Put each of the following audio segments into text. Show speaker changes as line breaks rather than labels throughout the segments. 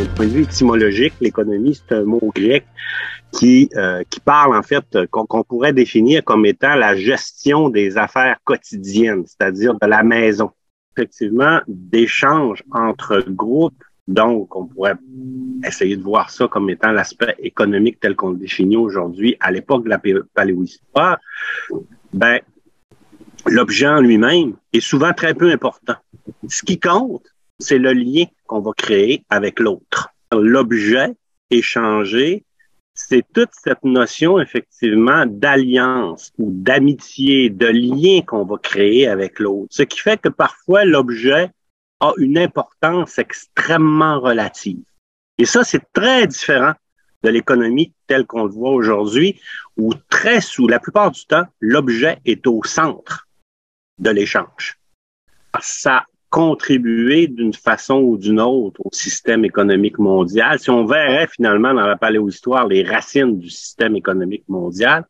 d'un point de vue étymologique, l'économie, c'est un mot grec qui parle en fait qu'on pourrait définir comme étant la gestion des affaires quotidiennes, c'est-à-dire de la maison. Effectivement, d'échanges entre groupes, donc on pourrait essayer de voir ça comme étant l'aspect économique tel qu'on le définit aujourd'hui. À l'époque de la paléohistoire, ben, l'objet en lui-même est souvent très peu important. Ce qui compte, c'est le lien qu'on va créer avec l'autre. L'objet échangé, c'est toute cette notion, effectivement, d'alliance ou d'amitié, de lien qu'on va créer avec l'autre. Ce qui fait que parfois, l'objet a une importance extrêmement relative. Et ça, c'est très différent de l'économie telle qu'on le voit aujourd'hui, où la plupart du temps, l'objet est au centre de l'échange. Ça a contribué d'une façon ou d'une autre au système économique mondial. Si on verrait finalement dans la paléohistoire les racines du système économique mondial,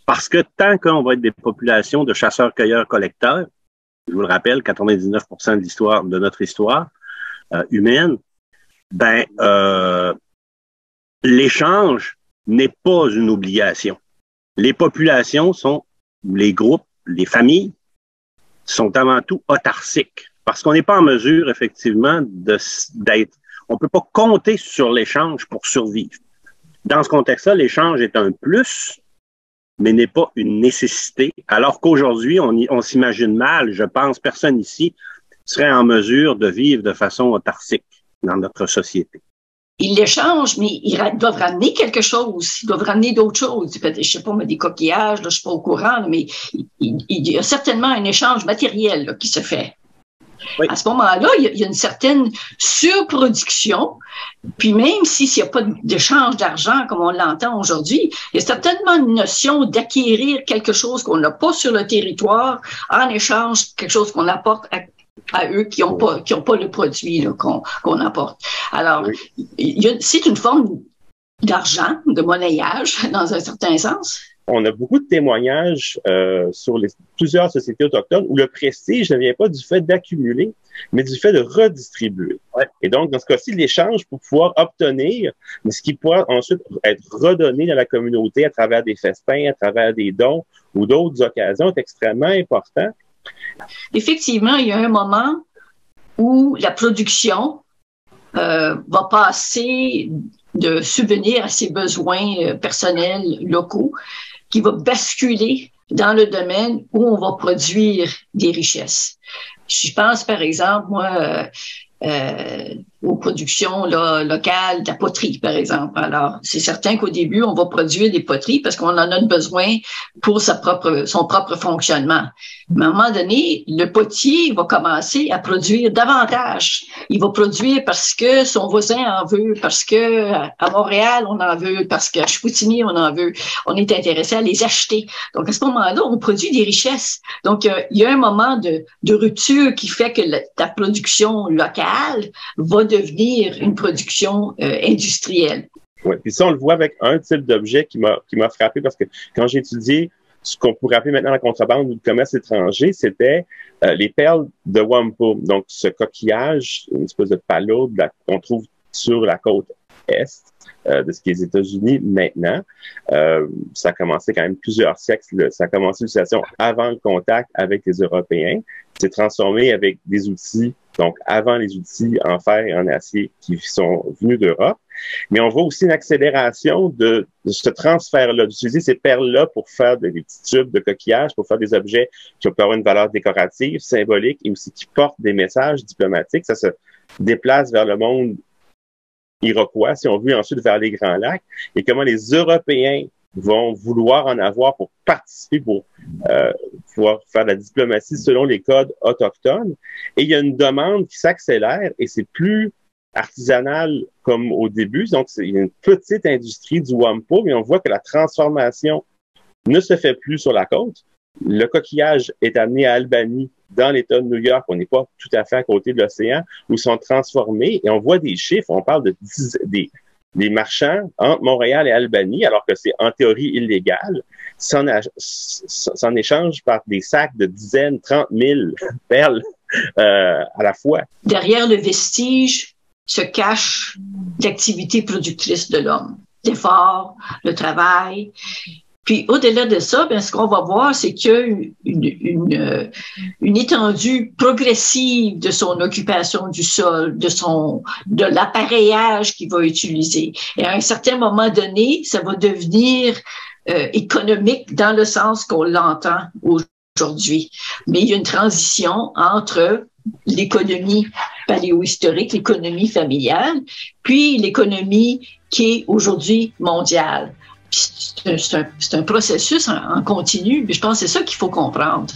parce que tant qu'on va être des populations de chasseurs-cueilleurs-collecteurs, je vous le rappelle, 99% de l'histoire, de notre histoire humaine, ben, l'échange n'est pas une obligation. Les populations sont, les groupes, les familles, sont avant tout autarciques. Parce qu'on n'est pas en mesure, effectivement, d'être... On ne peut pas compter sur l'échange pour survivre. Dans ce contexte-là, l'échange est un plus, mais n'est pas une nécessité. Alors qu'aujourd'hui, on s'imagine mal, je pense, personne ici serait en mesure de vivre de façon autarcique dans notre société.
Ils l'échangent, mais ils doivent ramener quelque chose. Ils doivent ramener d'autres choses. Je ne sais pas, mais des coquillages, là, je ne suis pas au courant, là, mais il y a certainement un échange matériel là, qui se fait. Oui. À ce moment-là, il y a une certaine surproduction. Puis même s'il n'y a pas d'échange d'argent comme on l'entend aujourd'hui, il y a certainement une notion d'acquérir quelque chose qu'on n'a pas sur le territoire en échange quelque chose qu'on apporte à eux qui n'ont pas le produit qu'on apporte. Alors, oui. C'est une forme d'argent, de monnayage, dans un certain sens.
On a beaucoup de témoignages sur plusieurs sociétés autochtones où le prestige ne vient pas du fait d'accumuler, mais du fait de redistribuer. Ouais. Et donc, dans ce cas-ci, l'échange pour pouvoir obtenir, mais ce qui pourra ensuite être redonné dans la communauté à travers des festins, à travers des dons ou d'autres occasions est extrêmement important.
Effectivement, il y a un moment où la production va passer de subvenir à ses besoins personnels locaux, qui va basculer dans le domaine où on va produire des richesses. Je pense, par exemple, moi, aux productions locales de la poterie, par exemple. Alors, c'est certain qu'au début, on va produire des poteries parce qu'on en a besoin pour son propre fonctionnement. Mais à un moment donné, le potier va commencer à produire davantage. Il va produire parce que son voisin en veut, parce que à Montréal, on en veut, parce qu'à Chicoutimi, on en veut. On est intéressé à les acheter. Donc, à ce moment-là, on produit des richesses. Donc, il y a un moment de rupture qui fait que la production locale va devenir une production industrielle.
Oui, puis ça, on le voit avec un type d'objet qui m'a frappé parce que quand j'ai étudié ce qu'on pourrait appeler maintenant la contrebande ou le commerce étranger, c'était les perles de Wampo. Donc, ce coquillage, une espèce de palourde qu'on trouve sur la côte est de ce qui est les États-Unis maintenant. Ça a commencé quand même plusieurs siècles. Ça a commencé l'utilisation avant le contact avec les Européens. C'est transformé avec des outils, donc avant les outils en fer et en acier qui sont venus d'Europe. Mais on voit aussi une accélération de ce transfert-là, d'utiliser ces perles-là pour faire des petits tubes de coquillage, pour faire des objets qui peuvent avoir une valeur décorative, symbolique, et aussi qui portent des messages diplomatiques. Ça se déplace vers le monde iroquois, si on veut, ensuite vers les Grands Lacs, et comment les Européens vont vouloir en avoir pour participer, pour pouvoir faire de la diplomatie selon les codes autochtones. Et il y a une demande qui s'accélère, et c'est plus artisanal comme au début. Donc, il y a une petite industrie du Wampo, mais on voit que la transformation ne se fait plus sur la côte. Le coquillage est amené à Albany, dans l'État de New York. On n'est pas tout à fait à côté de l'océan, où ils sont transformés. Et on voit des chiffres. On parle des marchands entre Montréal et Albany, alors que c'est en théorie illégal, s'en échange par des sacs de dizaines, 30 000 perles à la fois.
Derrière le vestige se cache l'activité productrice de l'homme, l'effort, le travail. Puis, au-delà de ça, bien, ce qu'on va voir, c'est qu'il y a une étendue progressive de son occupation du sol, de l'appareillage qu'il va utiliser. Et à un certain moment donné, ça va devenir économique dans le sens qu'on l'entend aujourd'hui. Mais il y a une transition entre l'économie paléohistorique, l'économie familiale, puis l'économie qui est aujourd'hui mondiale. C'est un processus en continu, mais je pense que c'est ça qu'il faut comprendre.